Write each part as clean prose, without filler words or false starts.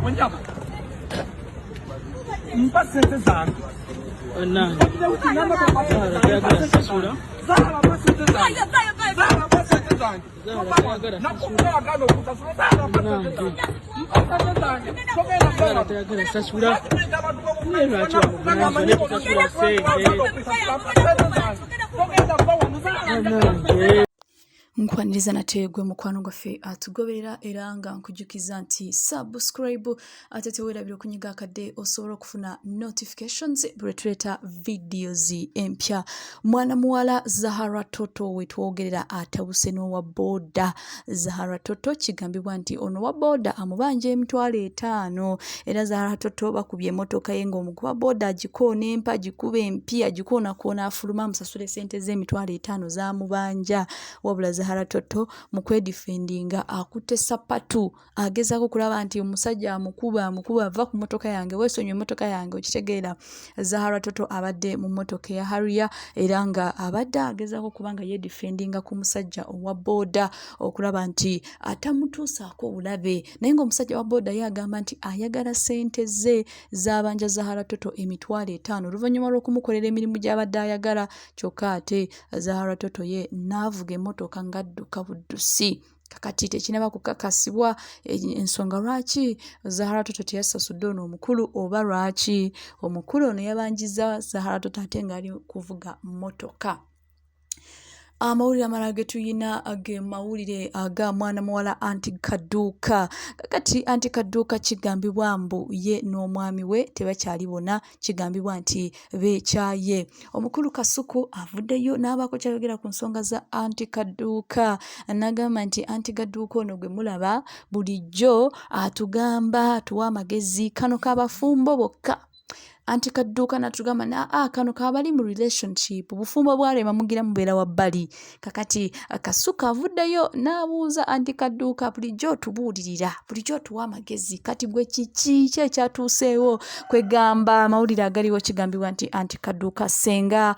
Mwenjaba. Mpasente zangu. Na. Zahara pasente zangu. Zahara pasente zangu. Nkwaniriza nategwe mukwano gwaffe atugoberera era nga nkujukiza nti subscribe ate tewerabira okunyiga akadde osobola okufuna notifications bwe tuleeta videos empya. Mwana muwala Zahara Toto wetwogerera atabuse n'owa boda. Zahara Toto kigambibwa nti ono wa boda amubanja $5,000 era Zahara Toto bakubye emotoka ye ng'omukuba boda agikoona empa agikuba empi agikoona afuluma amusasule sente z'emitwalo 5 zamubanja. Wabula Zahara Toto mu kwedifendinga akutte sapatu agezaako kulaba nti omusajja amukuba ava ku motoka yange weesonye motoka yange okitegeera. Zahara Toto abadde mu motoka ya Harrier era nga abadde agezaako kubanga yedifendinga ku musajja owa boda okulaba nti atamutuusaako obulabe naye ng'omusajja wa boda yagamba nti ayagala sente ze zabanja Zahara Toto $5,000 oluvannyuma lw'okumukolera emirimu gy'abadde ayagala kyokka ate Zahara Toto ye n'avuga emmotoka ngadduka buddusi. Kakati tekinaba kukakasibwa ensonga lwaki Zahara Toto teyasasudde ono omukulu oba lwaki omukulu ono yabanjiza Zahara Toto ate ng'ali kuvuga mmotoka. Amawulire amalala ge tuyina age mawulire aga mwana muwala Anti Kaduka. Kakati Anti Kaduka kigambibwa mbu ye n'omwami we tebakyalibona, kigambibwa nti beekyaye. Omukulu Kasuku avuddeyo n'abaako kyayogera ku nsonga za Anti Kaduka. N'agamba nti Anti Kaduka ono gwe mulaba bulijjo atugamba atuwa amagezi kano k'abafumbo bokka. Anti Kaduka natugamba kano kabali mu relationship bufumbo bwalema mugira mubeera wabbali. Kakati Kasuka avuddeyo n'abuuza Anti Kaduka bulijjo tubuulirira bulijjo tuwa amagezi kati gwe kiki ekyatuuseewo kwegamba amawulire agaliwo kigambibwa nti Anti Kaduka senga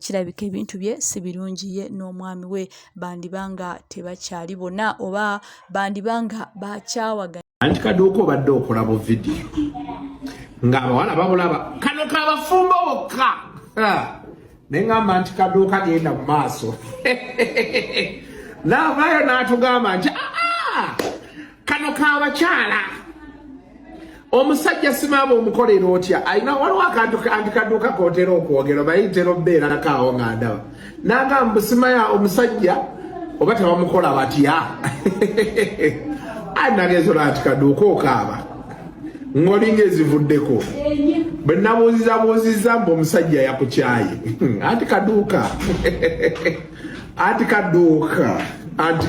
kirabika ebintu bye si birungi ye n'omwami we bandibanga tebakyalibona oba bandibanga bakyawagana. Anti Kaduka obadde okulaba video nga abawala babulaba kano kabafumbo bokka nengamba Anti Kaduka genda mu maaso n'avaayo n'atugamba nti kano kabakyala omusajja simaaba omukolera otya alina waliwo akantu Anti Kaduka kootera okwogera bayitera obbeera nakaawo nga ndaba n'agamba busimaya omusajja oba tebamukola batya anagezo Anti Kaduka okaaba ngolinga ezivuddeko bwe nabuuziza mbu omusajja yakukyaye. Anti Kaduka Anti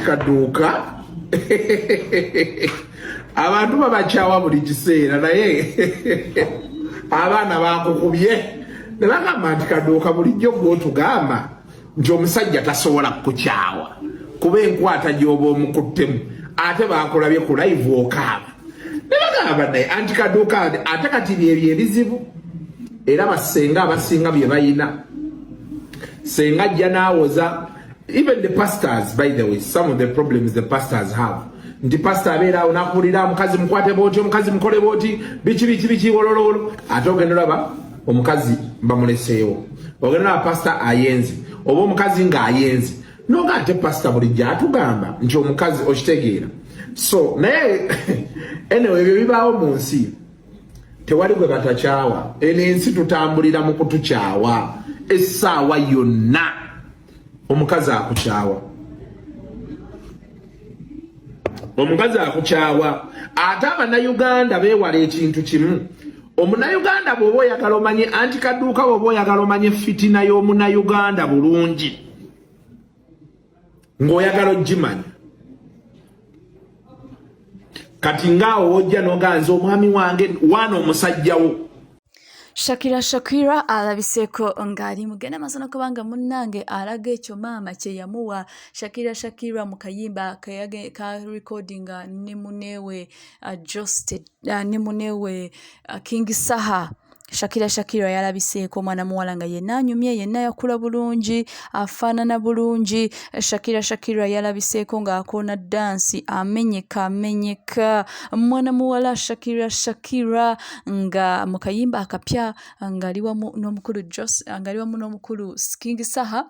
Kaduka abantu babakyawa buli kiseera naye abaana bakukubye ne bagamba Anti Kaduka bulijjo gw'otugamba nti omusajja tasobola kukukyawa kuba enkwata gy'oba omukuttemu ate bakulabye ku live okaaba. Naye Anti Kaduka ate kati byebyo ebizibu era basenga abasinga bye bayina senga ajja n'awoza. Even the pastors, by the way, some of the problems the pastors have. Nti pastor abeeraawo n'akuwulira omukazi mukwate booti omukazi mukole booti biki wolololo ate ogenda olaba omukazi bamuleseewo ogenda olaba pastor ayenze oba omukazi ng'ayenze noga ate pastor bulijjo atugamba nti omukazi okitegeera. So naye anyway ebyo bibaawo mu nsi tewali gwe batakyawa ensi tutambulira mu kutukyawa essaawa yonna omukazi akukyawa ate abannayuganda beewala ekintu kimu. Omunnayuganda bw'oba oyagala omanye Anti Kaduka bw'oba oyagala omanye fitina y'omunnayuganda bulungi ng'oyagala ogimanya kati ngaawo ojja n'oganza omwami wange waana omusajjawo. Shakira alabiseeko ng'ali mugenda masana kubanga munnange alaga ekyo maama kye yamuwa. Shakira mu kayimba ka recordinga ne munewe King Saha Shakira yalabiseeko omwana muwala nga yenna anyumye, yenna yakula bulungi, afaanana bulungi. Shakira yalabiseeko ng'akoona dansi amenyeka. Omwana muwala Shakira nga mu kayimba akapya ng'ali wamu n'omukulu King Saha.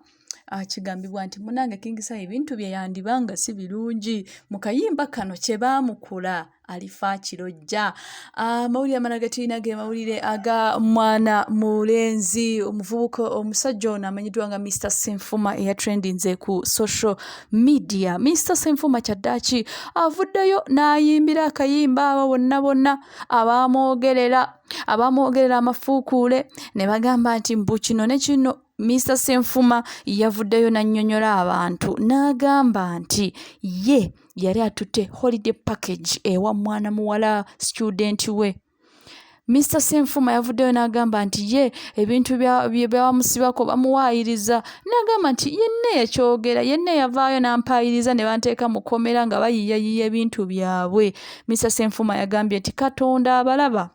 Kigambibwa nti munange King Saha ebintu bye yandibanga si birungi mu kayimba kano kye baamukula alifa kirojja. Mawulire amalala ge tulina ge mawulire aga mwana mulenzi omuvubuka omusajja ono amanyiddwa nga SSemfuma eyatrendinze ku social media. SSemfuma kyaddaaki avuddeyo n'ayimbira akayimba abo bonna abamwogerera amafuukuule ne bagamba nti mbu kino ne kino. SSemfuma yavuddeyo n'annyonnyola abantu n'agamba nti ye yali atutte holiday package ewa mwana muwala student we. SSemfuma yavuddeyo n'agamba nti ye ebintu bye bamusibako bamuwaayiriza, n'agamba nti yenna yakyogera, yenna yavaayo n'ampaayiriza ne banteeka mu kkomera nga bayiyayiya ebintu byabwe. SSemfuma yagambye nti Katonda abalaba.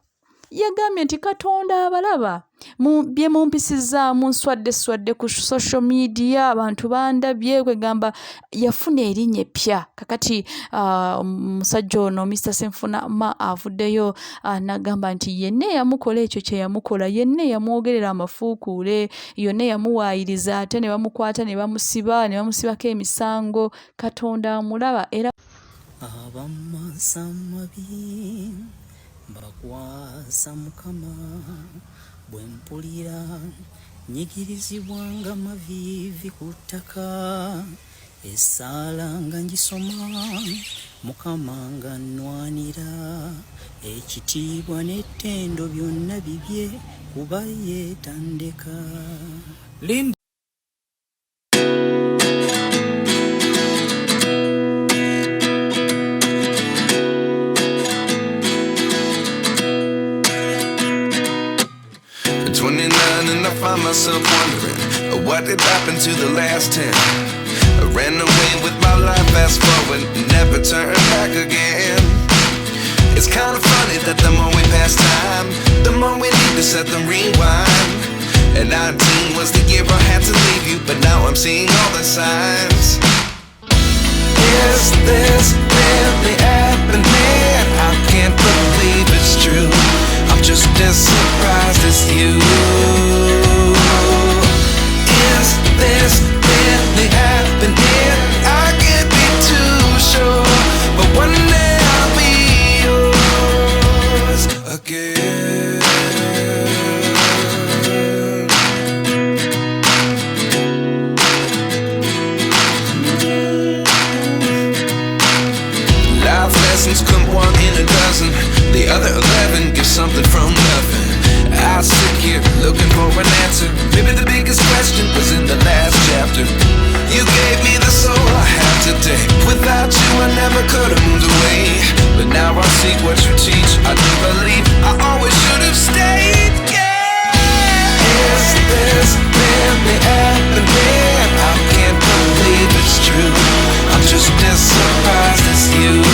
Bye mumpisizza munswadde ku social media abantu bandabye kwegamba yafuna erinnya eppya. Kakati omusajja ono SSemfuma avuddeyo n'agamba nti yenna yamukola ekyo kye yamukola, yenna yamwogerera amafuukuule, yonna yamuwaayiriza ate ne bamukwata ne bamusibako emisango. Katonda amulaba era mbakwasa Mukama bwe mpulira nyigirizibwa nga maviivi ku ttaka, essaala nga ngisoma Mukama nga nnwanira, ekitiibwa n'ettendo byonna bibye kuba yeetandeka. And I find myself wondering what did happen to the last 10. I ran away with my life, fast forward, never turn back again. It's kind of funny that the more we pass time, the more we need to set the rewind. And 19 was the year I had to leave you, but now I'm seeing all the signs. Is this really happening? I can't believe it's true. I'm just as surprised as you. Is this really happening? I can't be too sure, but one day I'll be yours again. Life lessons come one in a dozen. The other 11 give something from nothing. I sit here looking for an answer. Maybe the biggest question was in the last chapter. You gave me the soul I have today. Without you I never could have moved away. But now I see what you teach. I do believe I always should have stayed. Yeah. Is this really happening? I can't believe it's true. I'm just as surprised as you.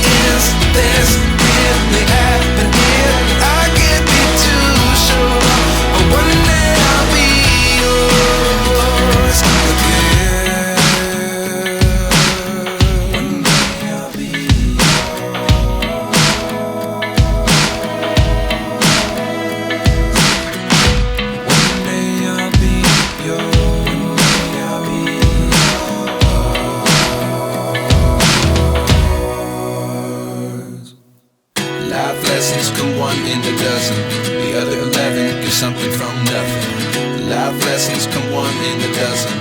Is this really happening? I can't be too sure, but one day I'll be yours again. One day I'll be yours. One day I'll be yours. I'll be yours. Life lessons come one in a dozen. The other 11 give something from nothing. Life lessons come one in a dozen.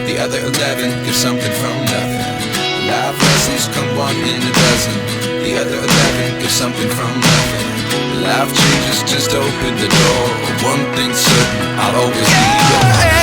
The other 11 give something from nothing. Life lessons come one in a dozen. The other 11 give something from nothing. Life changes just open the door. One thing's certain, I'll always be yours.